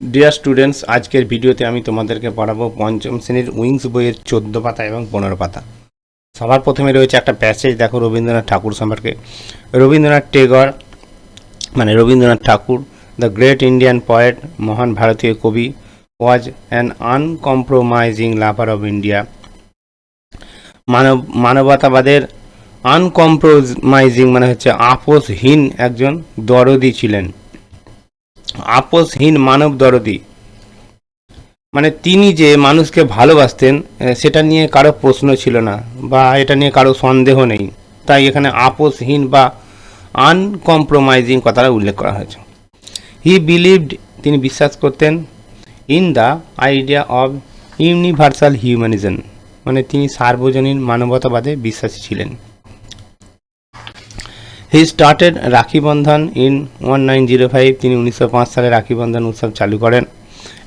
Dear students, আজকের ভিডিওতে আমি তোমাদেরকে পড়াবো পঞ্চম শ্রেণীর উইংস বইয়ের 14 পাতা এবং 15 পাতা। সবার প্রথমে রয়েছে একটা প্যাসেজ, দেখো রবীন্দ্রনাথ ঠাকুর সম্পর্কে। রবীন্দ্রনাথ টেগর মানে Rabindranath Thakur, the great Indian poet, মহান ভারতীয় কবি, was an uncompromising lover of India. মানবতাবাদের আনকম্প্রোমাইজিং মানে হচ্ছে আপোষহীন একজন দরদি ছিলেন। আপোষহীন মানব দরদি মানে তিনি যে মানুষকে ভালোবাসতেন সেটা নিয়ে কারো প্রশ্ন ছিল না বা এটা নিয়ে কারো সন্দেহ নেই। তাই এখানে আপোষহীন বা আনকম্প্রোমাইজিং কথাটা উল্লেখ করা হয়েছে। হি বিলিভড, তিনি বিশ্বাস করতেন, in the idea of universal humanism মানে তিনি সার্বজনীন মানবতাবাদে বিশ্বাসী ছিলেন। He started Rakhi Bandhan in 1905, তিনি 1905 সালে রাখি বন্ধন উৎসব চালু করেন।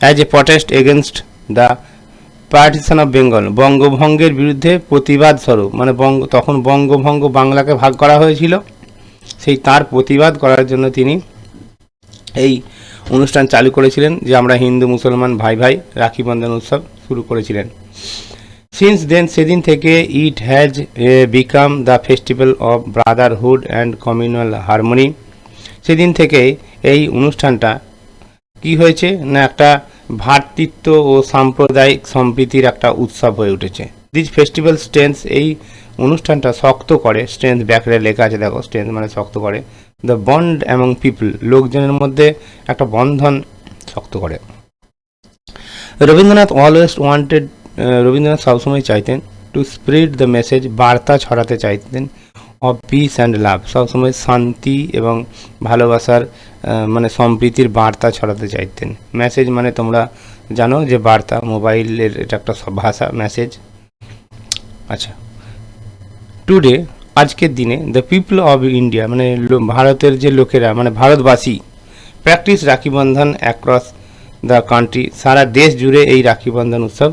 As a protest against the partition of Bengal, বঙ্গভঙ্গের বিরুদ্ধে প্রতিবাদ স্বরূপ মানে তখন বঙ্গভঙ্গ বাংলাকে ভাগ করা হয়েছিল, সেই তার প্রতিবাদ করার জন্য তিনি এই অনুষ্ঠান চালু করেছিলেন, যে আমরা হিন্দু মুসলমান ভাই ভাই রাখি বন্ধন উৎসব শুরু করেছিলেন। সিন্স দেন, সেদিন থেকে it has become the festival of brotherhood and communal harmony, সেদিন থেকে এই অনুষ্ঠানটা কি হয়েছে না একটা ভ্রাতৃত্ব ও সাম্প্রদায়িক সম্প্রীতির একটা উৎসব হয়ে উঠেছে। দিস ফেস্টিভ্যাল স্ট্রেন্থ, এই অনুষ্ঠানটা শক্ত করে, স্ট্রেন্থ ব্যাকরে লেখা আছে দেখো, স্ট্রেন্থ মানে শক্ত করে, দ্য বন্ড অ্যামং পিপল, লোকজনের মধ্যে একটা বন্ধন শক্ত করে। রবীন্দ্রনাথ অলওয়েজ ওয়ান্টেড, রবীন্দ্রনাথ সবসময় চাইতেন টু স্প্রেড দ্য মেসেজ, বার্তা ছড়াতে চাইতেন, অফ পিস অ্যান্ড লাভ, সবসময় শান্তি এবং ভালোবাসার মানে সম্প্রীতির বার্তা ছড়াতে চাইতেন। মেসেজ মানে তোমরা জানো যে বার্তা, মোবাইলের এটা একটা ভাষা, মেসেজ। আচ্ছা, টুডে আজকের দিনে দ্য পিপল অফ ইন্ডিয়া মানে ভারতের যে লোকেরা মানে ভারতবাসী, practice Rakhi Bandhan across the country, সারা দেশ জুড়ে এই রাখি বন্ধন উৎসব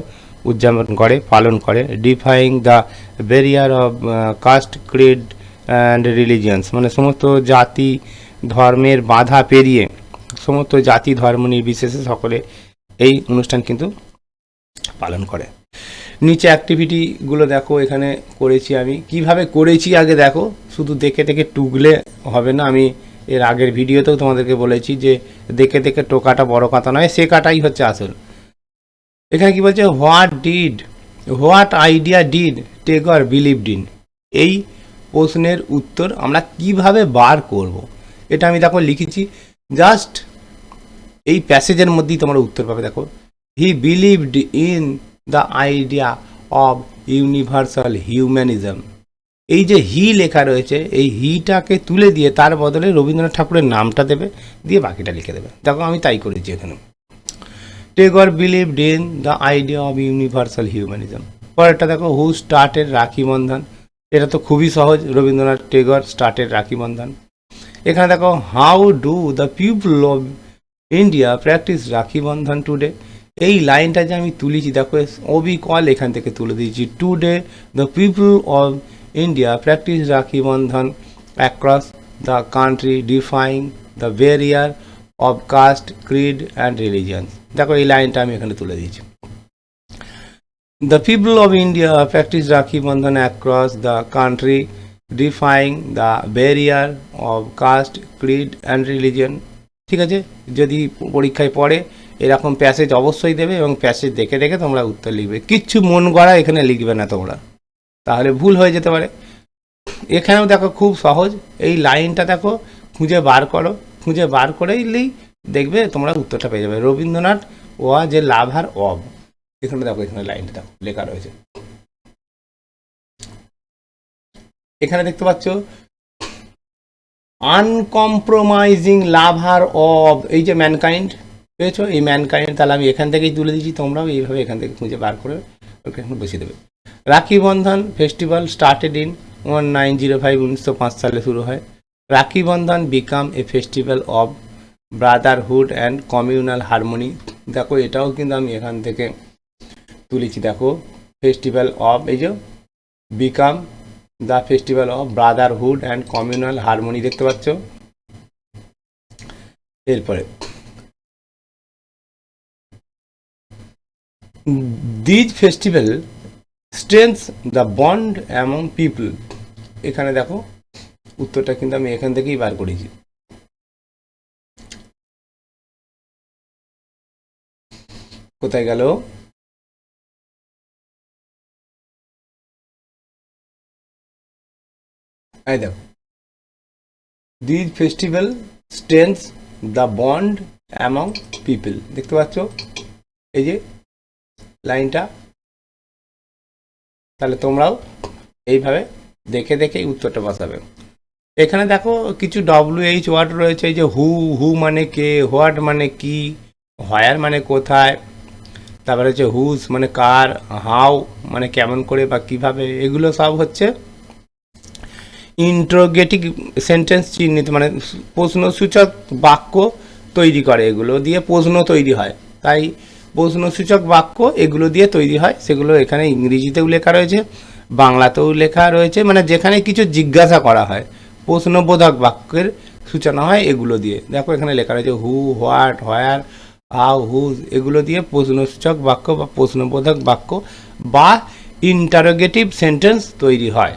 উদযাপন করে, পালন করে। Defying the barrier of caste, creed and religions মানে সমস্ত জাতি ধর্মের বাধা পেরিয়ে সমস্ত জাতি ধর্ম নির্বিশেষে সকলে এই অনুষ্ঠান কিন্তু পালন করে। নিচে অ্যাক্টিভিটিগুলো দেখো, এখানে করেছি আমি, কিভাবে করেছি আগে দেখো, শুধু দেখে দেখে টুকলে হবে না। আমি এর আগের ভিডিওতেও তোমাদেরকে বলেছি যে দেখে দেখে টোকাটা বড় কথা নয়, শেখাটাই হচ্ছে আসল। এখানে কি বলছে, what idea did Tagore believed in, এই প্রশ্নের উত্তর আমরা কিভাবে বার করব, এটা আমি দেখো লিখেছি, জাস্ট এই প্যাসেজের মধ্যেই তোমরা উত্তর পাবে। দেখো, হি believed in the idea of universal humanism, এই যে হি লেখা রয়েছে, এই হিটাকে তুলে দিয়ে তার বদলে রবীন্দ্রনাথ ঠাকুরের নামটা দেবে, দিয়ে বাকিটা লিখে দেবে। দেখো আমি তাই করেছি এখানে। Tagore believed in the idea of universal humanism. পরেরটা দেখো, হু স্টার্টেড রাখি বন্ধন, এটা তো খুবই সহজ, রবীন্দ্রনাথ টেগর স্টার্টেড রাখি বন্ধন। এখানে দেখো, how do the people of India practise Rakhi Bandhan today, এই লাইনটা যে আমি তুলেছি দেখো, অবিকল এখান থেকে তুলে দিয়েছি। Today the people of India practise Rakhi Bandhan across the country, defying the barrier of caste, creed and religions. দেখো এই লাইনটা আমি এখানে তুলে দিয়েছি। The people of India practise Rakhi Bandhan across the country, defying the barrier of caste, creed and religion. ঠিক আছে, যদি পরীক্ষায় পড়ে এরকম প্যাসেজ অবশ্যই দেবে, এবং প্যাসেজ দেখে দেখে তোমরা উত্তর লিখবে, কিচ্ছু মন গড়া এখানে লিখবে না তোমরা, তাহলে ভুল হয়ে যেতে পারে। এখানেও দেখো খুব সহজ, এই লাইনটা দেখো খুঁজে বার করো, খুঁজে বার করেইলেই দেখবে তোমরা উত্তরটা পেয়ে যাবে। রবীন্দ্রনাথ ওয়া যে লাভার অব, এখানে দেখো, এখানে লাইনটা দেখো লেখা রয়েছে, এখানে দেখতে পাচ্ছ আনকম্প্রোমাইজিং লাভার অব, এই যে ম্যানকাইন্ড পেয়েছো, এই ম্যানকাইন্ড, তাহলে আমি এখান থেকেই তুলে দিচ্ছি, তোমরাও এইভাবে এখান থেকে খুঁজে বার করে ওখানে বসিয়ে দেবে। Rakhi Bandhan festival started in 1905, 1905 সালে শুরু হয়। Rakhi Bandhan become a festival of brotherhood and communal harmony, দেখো এটাও কিন্তু আমি এখান থেকে তুলেছি, দেখো ফেস্টিভ্যাল অফ, এই যে become the festival of brotherhood and communal harmony, দেখতে পাচ্ছ। এরপরে these festival strengths the bond among people. এখানে দেখো উত্তরটা কিন্তু আমি এখান থেকেই বার করেছি। কোথায় গেল? এই দেখো, these festival strengths the bond among people. দেখতে পাচ্ছ এই যে লাইনটা? তাহলে তোমরাও এইভাবে দেখে দেখে উত্তরটা বসাবে। এখানে দেখো কিছু WH ওয়ার্ড রয়েছে, এই যে হু, হু মানে কে, হোয়াট মানে কি, হোয়ার মানে কোথায়, তারপরে হচ্ছে হুজ মানে কার, হাউ মানে কেমন করে বা কিভাবে, এগুলো সব হচ্ছে ইন্ট্রোগেটিভ সেন্টেন্স চিহ্নিত, মানে প্রশ্নসূচক বাক্য তৈরি করে, এগুলো দিয়ে প্রশ্ন তৈরি হয়। তাই প্রশ্নসূচক বাক্য এগুলো দিয়ে তৈরি হয়, সেগুলো এখানে ইংরেজিতেও লেখা রয়েছে, বাংলাতেও লেখা রয়েছে, মানে যেখানে কিছু জিজ্ঞাসা করা হয় প্রশ্নবোধক বাক্যের সূচনা হয় এগুলো দিয়ে। দেখো এখানে লেখা রয়েছে হু, হোয়াট, হোয়ার, হাউ, হুজ, এগুলো দিয়ে প্রশ্নসূচক বাক্য বা প্রশ্নবোধক বাক্য বা ইন্টারোগেটিভ সেন্টেন্স তৈরি হয়।